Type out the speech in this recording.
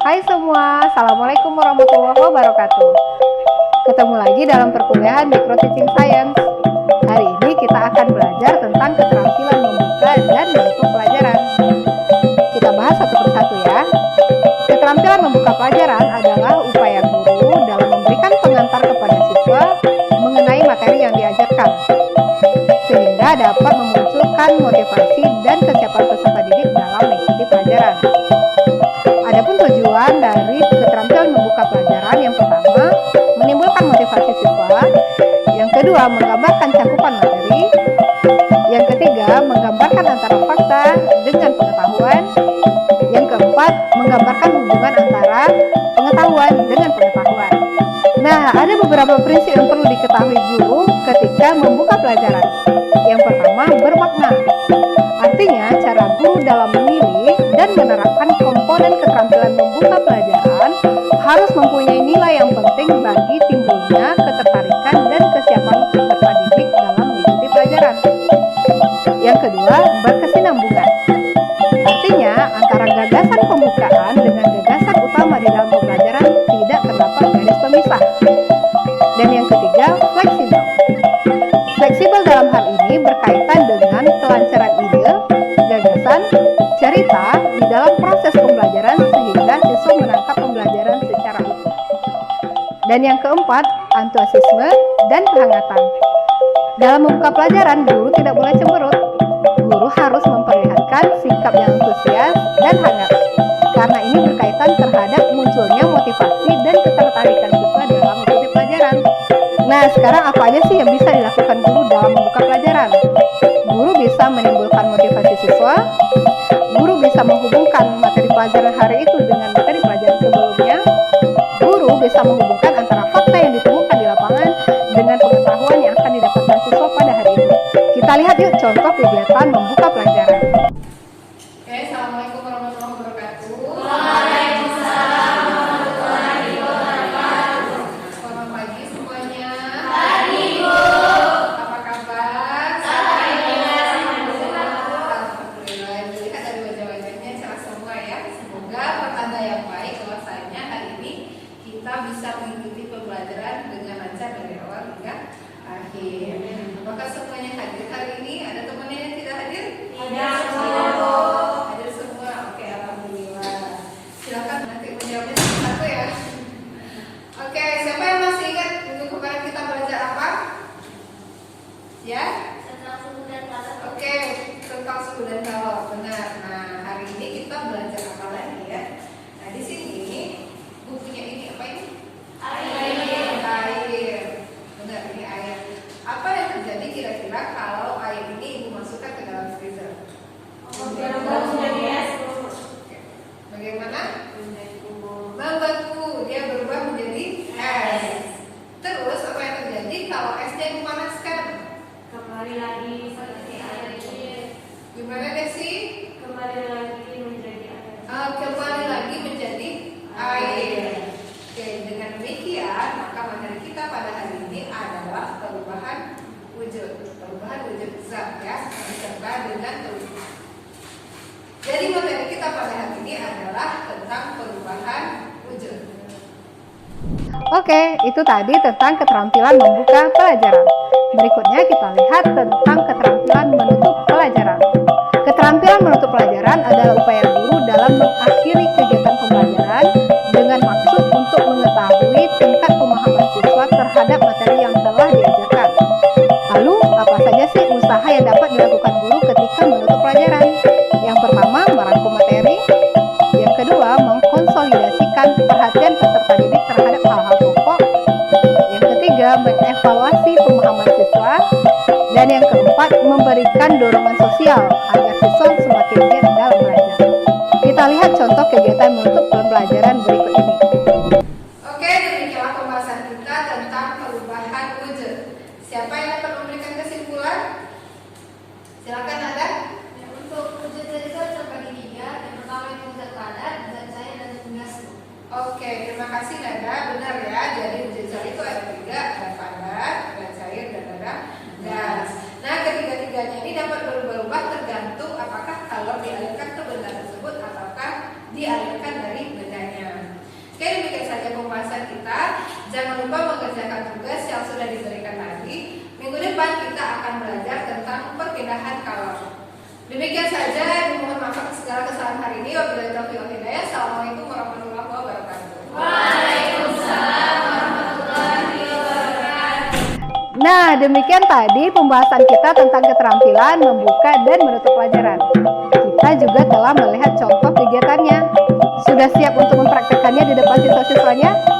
Hai semua, Assalamualaikum warahmatullahi wabarakatuh. Ketemu lagi dalam perkuliahan Micro Teaching Science. Hari ini kita akan belajar tentang keterampilan membuka dan menutup pelajaran. Kita bahas satu persatu ya. Keterampilan membuka pelajaran adalah upaya guru dalam memberikan pengantar kepada siswa mengenai materi yang diajarkan, sehingga dapat memunculkan motivasi dan kesiapan peserta didik dalam mengikuti pelajaran. Adapun tujuan dari keterampilan membuka pelajaran, yang pertama, menimbulkan motivasi siswa, yang kedua, menggambarkan cakupan materi, yang ketiga, menggambarkan antara fakta dengan pengetahuan, yang keempat, menggambarkan hubungan antara pengetahuan dengan pengetahuan. Nah, ada beberapa prinsip yang perlu diketahui guru ketika membuka pelajaran. Yang pertama, bermakna. Artinya, cara guru dalam memilih dan menerapkan komponen keterampilan membuka pelajaran harus mempunyai nilai yang penting bagi timbulnya ketertarikan dan kesiapan peserta didik dalam mengikuti pelajaran. Yang kedua, berkesinambungan. Artinya, antara gagasan pembukaan dengan gagasan utama di dalam pembelajaran tidak terdapat garis pemisah. Dan yang ketiga, fleksibel. Fleksibel dalam hal ini berkaitan dengan kelancaran ide, gagasan, cerita di dalam proses pembelajaran sehingga siswa menangkap pembelajaran secara utuh. Dan yang keempat, antusiasme dan kehangatan. Dalam membuka pelajaran, guru tidak boleh cemberut. Guru harus memperlihatkan sikap yang antusias dan hangat, karena ini berkaitan terhadap munculnya motivasi dan ketertarikan siswa dalam mengikuti pelajaran. Nah, sekarang apa aja sih yang bisa dilakukan guru dalam membuka pelajaran? Guru bisa menimbulkan motivasi siswa, guru bisa menghubungkan materi pelajaran hari itu dengan materi pelajaran sebelumnya, guru bisa menghubungkan antara fakta yang ditemukan di lapangan dengan pengetahuan yang akan didapatkan siswa pada hari itu. Kita lihat yuk contoh kegiatan membuka pelajaran. Oke, Assalamualaikum warahmatullahi wabarakatuh. Waalaikumsalam warahmatullahi wabarakatuh. Selamat pagi semuanya. Pagi, Bu. Apa kabar? Alhamdulillah. Alhamdulillah. Dilihat dari wajah-wajahnya cerah semua ya. Semoga pertanda yang baik bahwasanya hari ini kita bisa mengikuti pembelajaran dengan lancar dari awal hingga akhir. Apakah semuanya hadir hari ini? Ada temannya yang tidak hadir? Tidak semua, Tidak. Bu. Hadir semua. Oke, alhamdulillah. Silakan nanti menjawabnya satu-satu ya. Oke, siapa yang masih ingat minggu kemarin kita belajar apa? Ya? Tentang suku dan kata. Oke, tentang suku dan kalau benar. Nah, hari ini kita belajar apa lagi ya? Nah, di sini bukunya ini apa ini? Air. Air. Benar, ini air. Apa yang terjadi kira-kira kalau air ini ibu masukkan ke dalam freezer? Berubah menjadi es. Oke. Bagaimana? Menjadi bubur. Membeku, dia berubah menjadi es. Terus apa yang terjadi kalau esnya dipanaskan? Kembali lagi seperti air. Gimana deh sih? Kembali lagi menjadi air. Kembali lagi menjadi air. Oke, dengan demikian maka materi kita pada hari ini adalah perubahan wujud zat ya, beserta dengan tubuh. Jadi materi kita pada hari ini adalah tentang perubahan wujud. Oke, itu tadi tentang keterampilan membuka pelajaran. Berikutnya kita lihat tentang keterampilan menutup pelajaran. Keterampilan menutup pelajaran adalah upaya guru dalam mengakhiri kegiatan pembelajaran dengan maksud untuk mengetahui tingkat pemahaman siswa terhadap materi yang telah diajarkan. Lalu, apa saja sih usaha yang dapat dilakukan guru ketika menutup pelajaran? Yang pertama, merangkum materi. Yang kedua, mengkonsolidasikan perhatian peserta didik terhadap hal-hal pokok. Yang ketiga, mengevaluasi pemahaman siswa. Dan yang keempat, memberikan dorongan sosial agar siswa semakin giat dalam belajar. Kita lihat contoh kegiatan menutup pembelajaran berikut ini. Oke, demikianlah pembahasan kita tentang perubahan wujud. Siapa yang dapat memberikan kesimpulan? Silakan Anda. Ya, untuk wujud tadi kan terbagi tiga. Yang pertama itu zat padat, zat cair, dan zat gas. Oke, terima kasih Nada. Benar ya, jadi wujud zat itu ada tiga, ada padat, ada cair, dan ada gas. Nah, ketiga-tiganya ini dapat berubah-ubah tergantung apakah kalau dialirkan ke benda tersebut ataukah dialirkan dari bendanya. Jangan lupa mengerjakan tugas yang sudah diberikan tadi. Minggu depan kita akan belajar tentang perpindahan kalor. Demikian saja, mohon maaf atas segala kesalahan hari ini. Wabillahi taufiq wal hidayah. Assalamualaikum warahmatullahi wabarakatuh. Waalaikumsalam warahmatullahi wabarakatuh. Nah, demikian tadi pembahasan kita tentang keterampilan membuka dan menutup pelajaran. Kita juga telah melihat contoh kegiatannya. Sudah siap untuk mempraktekannya di depan siswa-siswanya?